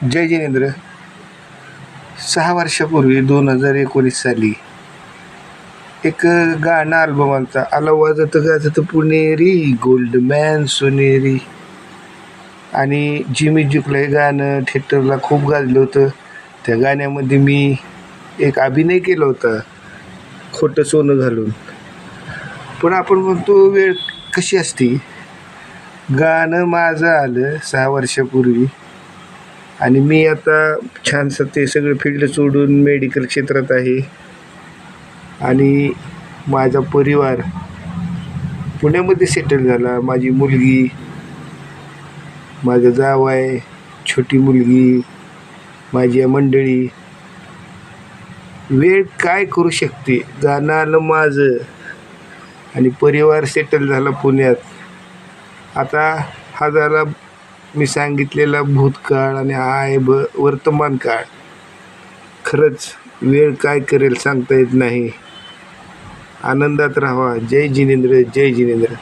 जय जिनेंद्र. 6 वर्षापूर्वी 2019 साली एक गाणं अल्बम आला वाजत गाजत पुणेरी गोल्डमॅन सोनेरी. आणि जिमी जुकलं हे गाणं थिएटरला खूप गाजलं होतं. त्या गाण्यामध्ये मी एक अभिनय केला होता खोटं सोनं घालून. पण आपण म्हणतो वेळ कशी असते. गाणं माझं आलं 6 वर्षापूर्वी आणि मी आता छानसं ते सगळं फील्ड सोडून मेडिकल क्षेत्रात आहे. आणि माझा परिवार पुण्यामध्ये सेटल झाला. माझी मुलगी, माझा जावई, छोटी मुलगी, माझी मंडळी. वेळ काय करू शकते. गाणं आलं माझं आणि परिवार सेटल झाला पुण्यात. आता हा झाला मी सांगितलेला भूतकाळ आणि हा आहे वर्तमान काळ. खरंच वेळ काय करेल सांगता येत नाही. आनंदात राहावा. जय जिनेंद्र, जय जिनेंद्र.